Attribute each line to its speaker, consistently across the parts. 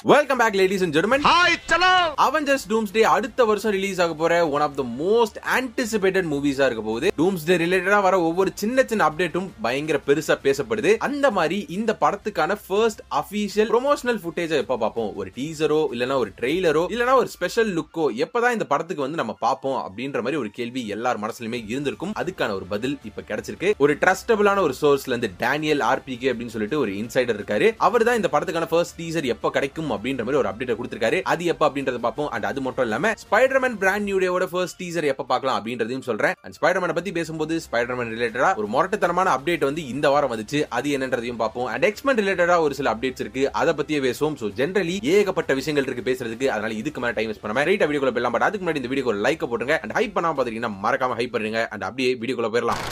Speaker 1: Welcome back, ladies and gentlemen.
Speaker 2: Hi, chalo.
Speaker 1: Avengers Doomsday அடுத்த வருஷம் release ஆக போற one of the most anticipated movies இருக்க போகுது. Doomsday ரிலேட்டடா வர ஒவ்வொரு சின்ன அப்டேட்டும் பயங்கர பெருசா பேசப்படுது. அந்த மாதிரி இந்த படத்துக்கான first official promotional footage எப்ப பாப்போம்? ஒரு டீசரோ இல்லனா ஒரு ட்ரெய்லரோ இல்லனா ஒரு ஸ்பெஷல் லுக்கோ எப்பதான் இந்த படத்துக்கு வந்து நம்ம பாப்போம் அப்படின்ற மாதிரி ஒரு கேள்வி எல்லார் மனசுலயுமே இருந்திருக்கும். அதுக்கான ஒரு பதில் இப்ப கிடைச்சிருக்கு. ஒரு ட்ரஸ்டபிளான ஒரு சோர்ஸ்ல இருந்து டேனியல் ஆர்பிகே அப்படின்னு சொல்லிட்டு ஒரு இன்சைடர் இருக்காரு. அவர்தான் இந்த படத்துக்கான ஃபர்ஸ்ட் டீசர் எப்ப கிடைக்கும் அப்படின்ற மாதிரி ஒரு அப்டேட் கொடுத்திருக்காரு. அது எப்ப அப்படின்றத பாப்போம். அண்ட் அது மட்டும் இல்லாம ஸ்பைடர்மேன் பிராண்ட் நியூ டேவோட ஃபர்ஸ்ட் டீசர் எப்ப பார்க்கலாம் அப்படின்றதையும் சொல்றேன். அண்ட் ஸ்பைடர்மேனை பத்தி பேசும்போது ஸ்பைடர்மேன் ரிலேட்டடா ஒரு மொரட்டுத்தனமான அப்டேட் வந்து இந்த வாரம் வந்துச்சு. அது என்னன்றதையும் பார்ப்போம். அண்ட் எக்ஸ்மென் ரிலேட்டடா ஒரு சில அப்டேட்ஸ் இருக்கு. அதை பத்தியே பேசுவோம். சோ ஜெனரலி ஏகப்பட்ட விஷயங்கள் இருக்கு பேசுறதுக்கு. அதனால இதுக்கு மேல டைம் வேஸ்ட் பண்ணாம ரைட்டா வீடியோக்குள்ள போயிடலாம். பட் அதுக்கு முன்னாடி இந்த வீடியோக்கு ஒரு லைக் போட்டுருங்க. அண்ட் ஹைப் பண்ணாம பாத்தீங்கன்னா மறக்காம ஹைப் பண்ணுங்க. அண்ட் அப்படியே வீடியோக்குள்ள போயிடலாம்.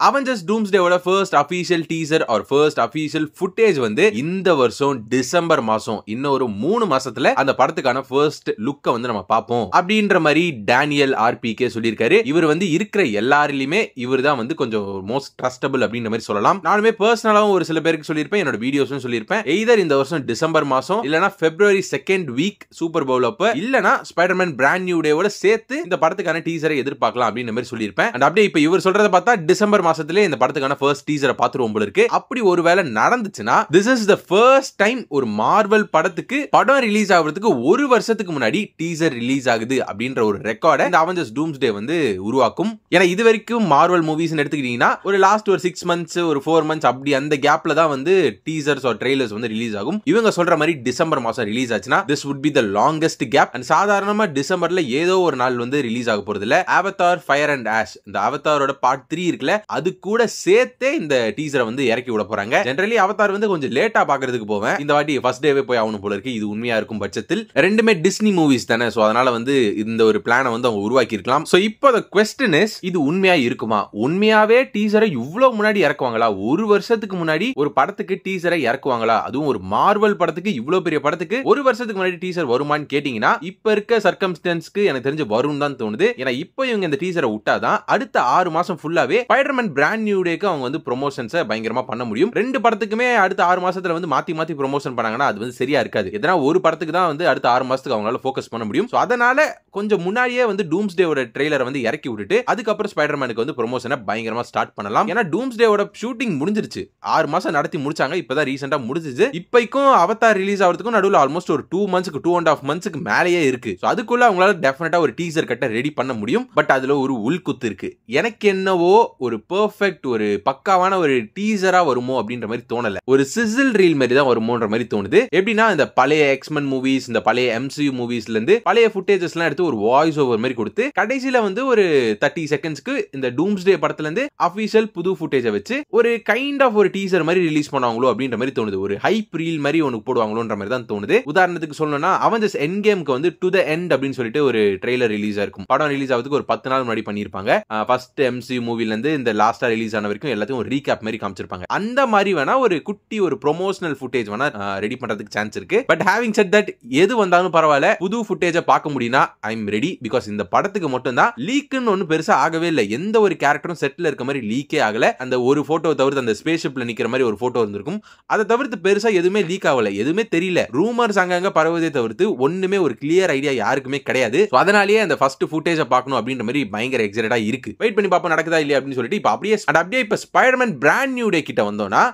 Speaker 1: Avengers Doomsday ஓட first official teaser or first official footage வந்து இந்த வருஷம் டிசம்பர் மாசம் இன்னும் ஒரு 3 மாசத்துல அந்த படத்துக்கான first லுக்க வந்து நம்ம பாப்போம் அப்படின்ற மாதிரி டேனியல் ஆர்பிகே சொல்லியிருக்காரு. இவர் வந்து இருக்கிற எல்லாரிலுமே இவர் தான் வந்து கொஞ்சம் மோஸ்ட் ட்ரஸ்டபிள் அப்படின்ற மாதிரி சொல்லலாம். நானுமே பர்சனலாவும் ஒரு சில பேருக்கு சொல்லியிருப்பேன், என்னோட வீடியோஸும் சொல்லியிருப்பேன். எய்தர் இந்த வருஷம் டிசம்பர் மாசம் இல்லனா February second week super bowl அப்ப இல்லனா ஸ்பைடர்மேன் பிராண்ட் நியூ டேவோட சேர்த்து இந்த படத்துக்கான டீசரை எதிர்பார்க்கலாம் அப்படின்ற மாதிரி சொல்லியிருப்பேன். அண்ட் அப்படியே இப்ப இவர் சொல்றத பார்த்தா டிசம்பர் மாசத்திலே இந்த படத்துக்கான ஃபர்ஸ்ட் டீசரை பாத்துருவோம் போல இருக்கு. அப்படி ஒருவேளை நடந்துச்சுன்னா this is the first time ஒரு மார்வல் படத்துக்கு படம் ரிலீஸ் ஆகிறதுக்கு ஒரு வருஷத்துக்கு முன்னாடி டீசர் ரிலீஸ் ஆகுது அப்படின்ற ஒரு ரெக்கார்டை இந்த அவெஞ்சர்ஸ் டூம்ஸ்டே வந்து உருவாக்கும். ஏன்னா இது வரைக்கும் மார்வல் மூவிஸ் எடுத்துக்கிட்டீங்கன்னா ஒரு லாஸ்ட் ஒரு 6 months ஒரு 4 months அப்படி அந்த கேப்ல தான் வந்து டீசர்ஸ் ஆர் ட்ரெய்லர்ஸ் வந்து ரிலீஸ் ஆகும். இவங்க சொல்ற மாதிரி டிசம்பர் மாசம் ரிலீஸ் ஆச்சுன்னா this would be the longest gap. And சாதாரணமா டிசம்பர்ல ஏதோ ஒரு நாள் வந்து ரிலீஸ் ஆக போறது இல்ல. அவதார் ஃபயர் அண்ட் ஆஷ் இந்த அவதாரோட பார்ட் 3 இருக்குல்ல, அது கூட சேர்த்தே இந்த டீசரை வந்து இறக்கி விட போறாங்க. ஜெனரலி அவதார் வந்து கொஞ்சம் லேட்டா பாக்குறதுக்கு போவேன். இந்த வாட்டி ஃபர்ஸ்ட் டேவே போய் ஆகணும் போல இருக்கு. இது உண்மையா இருக்கும் பட்சத்தில் ரெண்டுமே டிஸ்னி மூவிஸ் தானே. சோ அதனால வந்து இந்த ஒரு பிளானை வந்து அவங்க உருவாக்கி இருக்கலாம். சோ இப்போ the question is இது உண்மையா இருக்குமா? உண்மையாவே டீசரை இவ்வளவு முன்னாடி இறக்குவாங்களா? ஒரு வருஷத்துக்கு முன்னாடி ஒரு படத்துக்கு டீசரை இறக்குவாங்களா? அதுவும் ஒரு மார்வல் படத்துக்கு, இவ்வளவு பெரிய படத்துக்கு ஒரு வருஷத்துக்கு முன்னாடி டீசர் வருமான்னு கேட்டீங்கன்னா இப்ப இருக்க சர்க்கம்ஸ்டன்ஸ்க்கு எனக்கு தெரிஞ்சு வரும் தான் தோணுது. ஏன்னா இப்போ இவங்க இந்த டீசரை விட்டாதான் அடுத்த 6 மாசம் ஃபுல்லாவே ஸ்பைடர்மேன் பிராண்ட் நியூ டேக்கு அவங்க வந்து ப்ரொமோஷன்ஸை பயங்கரமா பண்ண முடியும். ரெண்டு படத்துக்குமே அடுத்த 6 மாசத்துல வந்து மாத்தி ப்ரொமோஷன் பண்ணாங்கன்னா அது வந்து சரியா இருக்காது. எதனா ஒரு படத்துக்கு தான் வந்து அடுத்த 6 மாசத்துக்கு அவங்களால ஃபோக்கஸ் பண்ண முடியும். சோ அதனால கொஞ்சம் முன்னாடியே வந்து டூம்ஸ்டேவோட ட்ரெய்லரை வந்து இறக்கி விட்டுட்டு அதுக்கப்புறம் ஸ்பைடர்மேனுக்கு வந்து ப்ரொமோஷனை பயங்கரமா ஸ்டார்ட் பண்ணலாம். ஏன்னா டூம்ஸ்டேவோட ஷூட்டிங் முடிஞ்சிருச்சு. 6 மாசம் நடத்தி முடிச்சாங்க. இப்பதான் ரீசெண்டா முடிஞ்சிச்சு. இப்போக்கும் அவதார் ரிலீஸ் ஆகிறதுக்கும் நடுவில் ஆல்மோஸ்ட் ஒரு 2 months 2.5 months மேலேயே இருக்கு. சோ அதுக்குள்ள அவங்களால டெஃபினட்டா ஒரு டீசர் கட்ட ரெடி பண்ண முடியும். பட் அதுல ஒரு உள்குத்து இருக்கு. எனக்கு என்னவோ ஒரு பெர்ஃபெக்ட் ஒரு பக்காவான ஒரு டீசரா வருமோ அப்படின்ற மாதிரி தோணல. ஒரு சிசில் ரீல் மாதிரி தான் வருமோன்ற மாதிரி தோணுது. எப்படின்னா இந்த பழைய எக்ஸ்மென் மூவிஸ், இந்த பழைய MCU மூவிஸ்ல இருந்து பழைய ஃபுட்டேஜஸ் எல்லாம் எடுத்து ஒரு வாய்ஸ் ஓவர் மாதிரி கொடுத்து கடைசியில வந்து ஒரு 30 செகண்ட்ஸ்க்கு இந்த டூம்ஸ்டே படத்துல இருந்து அபிஷியல் புது ஃபுட்டேஜை வச்சு ஒரு கைண்ட் ஆஃப் ஒரு டீசர் மாதிரி ரிலீஸ் பண்ணுவாங்களோ அப்படின்ற மாதிரி தோணுது. ஒரு ஹைப் ரீல் மாதிரி ஒன்று போடுவாங்களோன்ற மாதிரி தான் தோணுது. உதாரணத்துக்கு சொல்லணும்னா அவெஞ்சர்ஸ் எண்ட் கேம்க்கு வந்து டு தி எண்ட் அப்படின்னு சொல்லிட்டு ஒரு ட்ரெய்லர் ரிலீஸ் ஆயிருக்கும். படம் ரிலீஸ் ஆகிறதுக்கு ஒரு 10 நாள் முன்னாடி பண்ணிருப்பாங்க. ஃபர்ஸ்ட் MCU மூவில இருந்து இந்த லாஸ்டா ரிலீஸ் ஆன வரைக்கும் எல்லாத்தையும் ஒரு ரீகேப் மாதிரி காமிச்சிருப்பாங்க. அந்த மாதிரி வேணா ஒரு குட்டி ஒரு ப்ரொமோஷனல் ஃபுட்டேஜ் வேணா ரெடி பண்றதுக்கு சான்ஸ் இருக்கு. பட் ஹேவிங் செட் தட் எது வந்தாலும் பரவாயில்ல, புது ஃபுட்டேஜை பார்க்க முடியும்னா ஐ எம் ரெடி. பிகாஸ் இந்த படத்துக்கு மட்டும் தான் லீக்னு ஒன்னு பெருசா ஆகவே இல்லை. எந்த ஒரு கேரக்டரும் செட்ல இருக்க மாதிரி லீக்கே ஆகல. அந்த ஒரு போட்டோ தவிர்த்து அந்த ஸ்பேஸ் ஷிப்ல நிக்கிற மாதிரி ஒரு போட்டோ இருந்திருக்கும். அதை தவிர்த்து பெருசா எதுவுமே லீக் ஆகல, எதுவுமே தெரியல. ரூமர்ஸ் அங்கங்க பரவுவதே தவிர்த்து ஒண்ணுமே ஒரு கிளியர் ஐடியா யாருக்குமே கிடையாது. அதனாலேயே அந்த ஃபர்ஸ்ட் ஃபுட்டேஜை பார்க்கணும் அப்படின்ற மாதிரி பயங்கர எக்ஸைட்டடா இருக்கு. வெயிட் பண்ணி பாப்போம் நடக்குதா இல்லையா அப்படின்னு சொல்லிட்டு இப்ப அப்படியே இப்ப ஸ்பைடர்மேன் பிராண்ட் நியூ டே கிட்ட வந்தோம்னா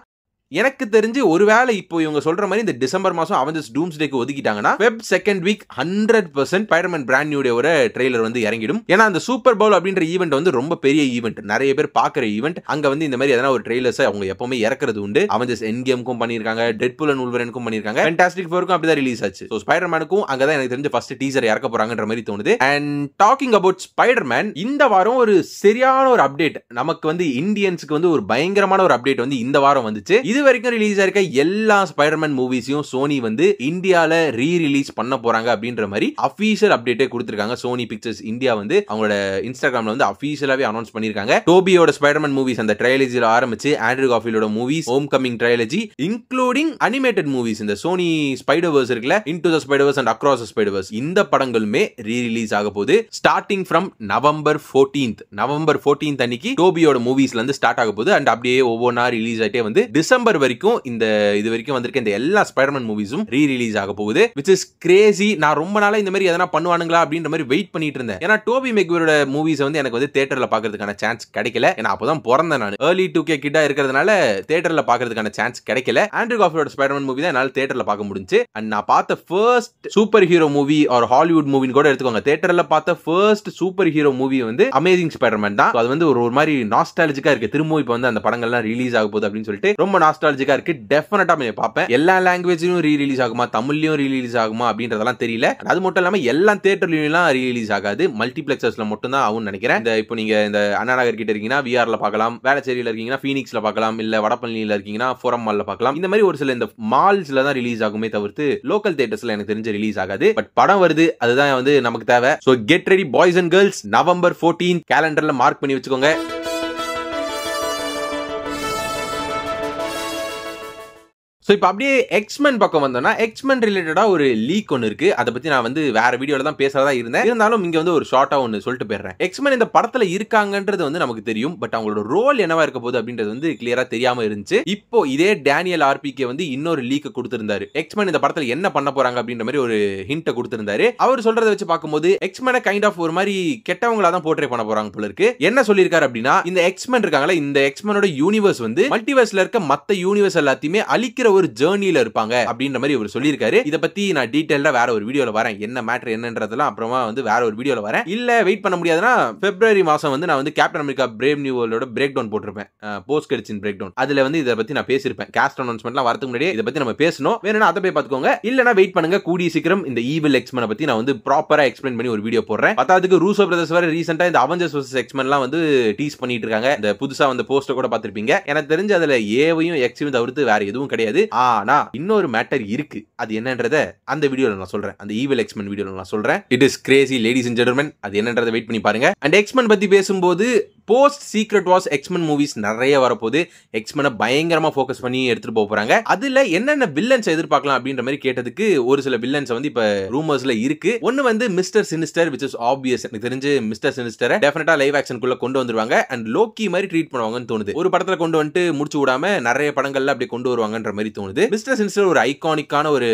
Speaker 1: எனக்கு தெரிஞ்சு ஒருவேளை இப்போ இவங்க சொல்ற மாதிரி இந்த டிசம்பர் மாசம் அவெஞ்சர்ஸ் டூம்ஸ்டேக்கு ஒதுக்கிட்டாங்கன்னா வெப் second week 100% Spiderman brand new டேவோட ட்ரெய்லர் வந்து இறங்கிடும். ஏன்னா அந்த சூப்பர் பவுல் அப்படின்ற ஈவெண்ட் வந்து ரொம்ப பெரிய ஈவெண்ட், நிறைய பேர் பாக்குற ஈவெண்ட். அங்க வந்து இந்த மாதிரி எதனா ஒரு ட்ரெய்லர்ஸ் அவங்க எப்பவுமே இறக்குறது உண்டு. அவெஞ்சர்ஸ் எண்ட் கேம்க்கும் பண்ணிருக்காங்க, டெட்பூல் அண்ட் வூல்வரனுக்கும் பண்ணிருக்காங்க, ஃபேண்டாஸ்டிக் ஃபோருக்கும் அப்படிதான் ரிலீஸ் ஆச்சு. சோ ஸ்பைடர்மேனுக்கும் அங்கதான் எனக்கு தெரிஞ்ச ஃபர்ஸ்ட் டீசர் இறக்க போறாங்கன்ற மாதிரி தோணுது. அண்ட் டாக்கிங் அபவுட் ஸ்பைடர்மேன், இந்த வாரம் ஒரு சரியான ஒரு அப்டேட் நமக்கு வந்து இந்தியன்ஸ்க்கு வந்து ஒரு பயங்கரமான ஒரு அப்டேட் வந்து இந்த வாரம் வந்துச்சு. இது வரைக்கும் ரிலீஸ் ஆயிருக்க எல்லா ஸ்பைடர்மேன் மூவிஸையும் சோனி வந்து இந்தியால ரீ-ரிலீஸ் பண்ண போறாங்க அப்படின்ற மாதிரி அபிஷியல் அப்டேட்டே கொடுத்திருக்காங்க. சோனி பிக்சர்ஸ் இந்தியா வந்து அவங்களோட இன்ஸ்டாகிராம்ல வந்து அபிஷியலாவே அனௌன்ஸ் பண்ணிருக்காங்க. டோபியோட ஸ்பைடர்மேன் மூவிஸ் அந்த ட்ரைலஜில ஆரம்பிச்சு ஆண்ட்ரூ கார்ஃபீல்டோட movies, Homecoming trilogy, including animated movies இந்த சோனி ஸ்பைடர்வர்ஸ் இருக்குல, into the Spiderverse and across the Spiderverse, இந்த படங்களுமே ரீ-ரிலீஸ் ஆக போகுது. ஸ்டார்டிங் ஃப்ரம் நவம்பர் 14th அன்னைக்கு டோபியோட மூவிஸ்ல இருந்து ஸ்டார்ட் ஆக போகுது. அண்ட் அப்படியே ஒவ்வொன்றா ரிலீஸ் ஆயிட்டே வந்து டிசம்பர் டிசம்பர் வரைக்கும் இந்த இது வரைக்கும் வந்திருக்க இந்த எல்லா ஸ்பைடர்மேன் மூவிஸும் ரீ ரிலீஸ் ஆக போகுது, which is crazy. நான் ரொம்ப நாளா இந்த மாதிரி எதனா பண்ணுவானுங்களா அப்படின்ற மாதிரி வெயிட் பண்ணிட்டு இருந்தேன். ஏன்னா டோபி மெக்வயரோட மூவிஸ் வந்து எனக்கு வந்து தியேட்டர்ல பாக்குறதுக்கான சான்ஸ் கிடைக்கல. ஏன்னா அப்பதான் பிறந்தேன் நான். early 2K கிட்டா இருக்கிறதுனால தியேட்டர்ல பாக்குறதுக்கான சான்ஸ் கிடைக்கல. ஆண்ட்ரூ கார்ஃபீல்டோட ஸ்பைடர்மேன் மூவி தான் என்னால தியேட்டர்ல பார்க்க முடிஞ்சு. அண்ட் நான் பார்த்த first superhero movie or Hollywood மூவின்னு கூட எடுத்துக்கோங்க, தியேட்டர்ல பார்த்த ஃபர்ஸ்ட் சூப்பர் ஹீரோ மூவி வந்து அமேசிங் ஸ்பைடர்மேன் தான். அது வந்து ஒரு மாதிரி நாஸ்டாலஜிக்கா இருக்கு. திரும்ப இப்போ வந்து அந்த படங்கள்லாம் ரிலீஸ் ஆக போகுது அப்படின்னு சொல்லிட்டு ரொம்ப நாஸ்டாலஜிக்கா இருக்கு. டெஃபினட்டா பார்ப்பேன். எல்லா லாங்குவேஜ்லயும் ரீ ரிலீஸ் ஆகுமா, தமிழ்லயும் ரீ ரிலீஸ் ஆகுமா அப்படின்றதெல்லாம் தெரியல. அது மட்டும் இல்லாம எல்லா தியேட்டர்லயும் ரீ ரிலீஸ் ஆகாது, மல்டிபிளெக்சர்ஸ்ல மட்டும் தான் ஆகும்னு நினைக்கிறேன். இந்த இப்போ நீங்க இந்த அண்ணா நகர் கிட்ட இருக்கீங்கன்னா விஆர்ல பார்க்கலாம், வேளச்சேரியில இருக்கீங்கன்னா ஃபீனிக்ஸ்ல பார்க்கலாம், இல்ல வடபழனியில இருக்கீங்கன்னா ஃபோரம் மால்ல பார்க்கலாம். இந்த மாதிரி ஒரு சில இந்த மால்ஸ்ல தான் ரிலீஸ் ஆகுமே தவிர்த்து லோக்கல் தியேட்டர்ஸ்ல எனக்கு தெரிஞ்ச ரிலீஸ் ஆகாது. பட் படம் வருது, அதுதான் வந்து நமக்கு தேவை. So get ready boys and girls, November 14 கேலண்டர்ல மார்க் பண்ணி வச்சுக்கோங்க. சோ இப்போ அப்படியே எக்ஸ்மென் பக்கம் வந்தோம்னா, எக்ஸ்மென் ரிலேட்டடா ஒரு லீக் ஒன்னு இருக்கு. அதை பத்தி நான் வந்து வேற வீடியோல தான் பேசுறதா இருந்தேன். இருந்தாலும் இங்க வந்து ஒரு ஷார்ட்டா ஒன்னு சொல்லிட்டு போயிடுறேன். எக்ஸ்மென் இந்த படத்துல இருக்காங்கன்றது வந்து நமக்கு தெரியும், பட் அவங்களோட ரோல் என்னவா இருக்க போகுது அப்படின்றது வந்து கிளியரா தெரியாம இருந்துச்சு. இப்போ இதே டேனியல் ஆர்பிகே வந்து இன்னொரு லீக் கொடுத்திருந்தாரு. எக்ஸ்மென் இந்த படத்துல என்ன பண்ண போறாங்க அப்படின்ற மாதிரி ஒரு ஹிண்ட் கொடுத்திருந்தாரு. அவர் சொல்றதை வச்சு பார்க்கும்போது எக்ஸ்மெனை கைண்ட் ஆஃப் ஒரு மாதிரி கெட்டவங்களா தான் போர்ட்ரே பண்ண போறாங்க போல இருக்கு. என்ன சொல்லியிருக்காரு அப்படின்னா, இந்த எக்ஸ்மென் இருக்காங்களா, இந்த எக்ஸ்மெனோட யூனிவர்ஸ் வந்து மல்டிவர்ஸ்ல இருக்க மத்த யூனிவர்ஸ் எல்லாத்தையுமே அழிக்கிற ஒரு ஜர்னில இருப்பாங்க அப்படின்ற மாதிரி அவர் சொல்லியிருக்காரு. இத பத்தி நான் டீடைலா வேற ஒரு வீடியோல வரேன், என்ன மேட்டர் என்னன்றதெல்லாம் அப்புறமா வந்து வேற ஒரு வீடியோல வரேன். இல்ல வெயிட் பண்ண முடியாதுன்னா பிப்ரவரி மாசம் வந்து நான் வந்து கேப்டன் அமெரிக்கா பிரேவ் நியூ வேர்ல்டோட பிரேக் டவுன் போட்டிருப்பேன், போஸ்ட் கிரெடிட்ஸ் பிரேக் டவுன். அதுல வந்து இத பத்தி நான் பேசியிருப்பேன். காஸ்ட் அனௌன்ஸ்மென்ட்லாம் வரதுக்கு முன்னாடி இத பத்தி நம்ம பேசணும். வேணும்னா அதை போய் பாத்துக்கோங்க. இல்லனா வெயிட் பண்ணுங்க, கூடிய சீக்கிரம் இந்த ஈவில் எக்ஸ்மென் பத்தி நான் வந்து ப்ராப்பரா எக்ஸ்பிளைன் பண்ணி ஒரு வீடியோ போடுறேன். பத்தாவதுக்கு ரூசோ பிரதர்ஸ் வர ரீசெண்டா இந்த அவெஞ்சர்ஸ் vs எக்ஸ்மென்லாம் வந்து டீஸ் பண்ணிட்டு இருக்காங்க. இந்த புதுசா வந்து போஸ்டர் கூட பாத்திருப்பீங்க. எனக்கு தெரிஞ்சு அதுல ஏவையும் எக்ஸையும் தவிர்த்து வேற எதுவும் கிடையாது. ஆனா இன்னொரு மேட்டர் இருக்கு, அது என்னன்றத அந்த வீடியோல நான் சொல்றேன், அந்த ஈவில் எக்ஸ்மென் வீடியோல நான் சொல்றேன். It is crazy ladies and gentlemen, அது என்னன்றத வெயிட் பண்ணி பாருங்க. அண்ட் எக்ஸ்மென் பத்தி பேசும்போது post secret wars X-Men movies நிறைய வரப்போகுது. எக்ஸ்மெனை பயங்கரமா ஃபோக்கஸ் பண்ணி எடுத்துட்டு போக போறாங்க. அதுல என்னென்ன வில்லன்ஸ் எதிர்பார்க்கலாம் அப்படின்ற மாதிரி கேட்டதுக்கு ஒரு சில வில்லன்ஸ் வந்து இப்ப ரூமர்ஸ்ல இருக்கு. ஒன்னு வந்து mister sinister, which is obvious. எனக்கு தெரிஞ்சு மிஸ்டர் சினிஸ்டரை டெஃபினட்டா லைவ் ஆக்ஷனுக்குள்ள கொண்டு வந்துருவாங்க அண்ட் லோக்கி மாதிரி ட்ரீட் பண்ணுவாங்கன்னு தோணுது. ஒரு படத்துல கொண்டு வந்துட்டு முடிச்சு விடாம நிறைய படங்கள்ல அப்படி கொண்டு வருவாங்கன்ற மாதிரி தோணுது. மிஸ்டர் சினிஸ்டர் ஒரு ஐகானிக்கான ஒரு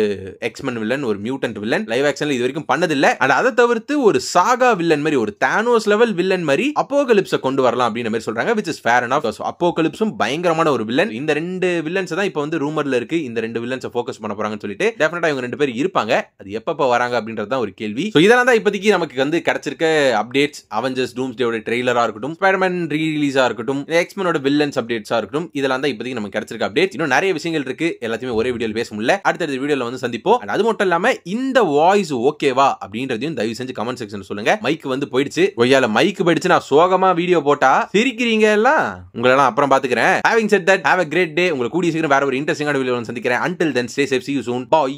Speaker 1: எக்ஸ்மென் வில்லன், ஒரு மியூட்டன்ட் வில்லன். லைவ் ஆக்ஷன்ல இது வரைக்கும் பண்ணதில்ல. அண்ட் அதை தவிர்த்து ஒரு சாகா வில்லன் மாதிரி, ஒரு தானோஸ் லெவல் வில்லன் மாதிரி அப்போகலிப்ஸை கொண்டு வரலாம் அப்படின்ற மாதிரி சொல்றாங்க, which is fair enough. அப்போகலிப்ஸும் பயங்கரமான ஒரு வில்லன். இந்த ரெண்டு வில்லன்ஸ் தான் இப்போ வந்து ரூமர்ல இருக்கு. இந்த ரெண்டு வில்லன்ஸை ஃபோக்கஸ் பண்ண போறாங்கன்னு சொல்லிட்டு டெஃபினட்டா இவங்க ரெண்டு பேர் இருப்பாங்க. அது எப்பப்ப வராங்க அப்படின்றது தான் ஒரு கேள்வி. சோ இதெல்லாம் தான் இப்போதைக்கு நமக்கு வந்து கிடைச்சிருக்க அப்டேட்ஸ். அவெஞ்சர்ஸ் டூம்ஸ்டேவோட ட்ரெய்லரா இருக்கட்டும், ஸ்பைடர்மேன் ரீ ரிலீஸா இருக்கட்டும், எக்ஸ்மெனோட வில்லன்ஸ் அப்டேட்ஸா இருக்கட்டும், இதெல்லாம் தான் இப்போதைக்கு நமக்கு கிடைச்சிருக்க அப்டேட்ஸ். இன்னும் நிறைய விஷயங்கள் இருக்கு, எல்லாத்தையுமே ஒரே வீடியோல பேச முடியல. அடுத்த வீடியோல வந்து சந்திப்போம். அது மட்டும் இல்லாம இந்த வாய்ஸ் ஓகேவா அப்படின்றதையும் தயவு செஞ்சு கமெண்ட் செக்ஷன்ல சொல்லுங்க. மைக் வந்து போயிடுச்சு, ஒய்யால மைக் போயிடுச்சு, நான் சோகமா வீடியோ போட்டா சிரிக்கிறீங்க எல்லாம், உங்களெல்லாம் அப்புறம் பாத்துக்கிறேன். Having said that, have a great day. உங்களுக்கு கூடிய சீக்கிரம் வேற ஒரு இன்ட்ரெஸ்டிங்கான வீடியோல சந்திக்கிறேன். Until then, stay safe, see you soon, bye.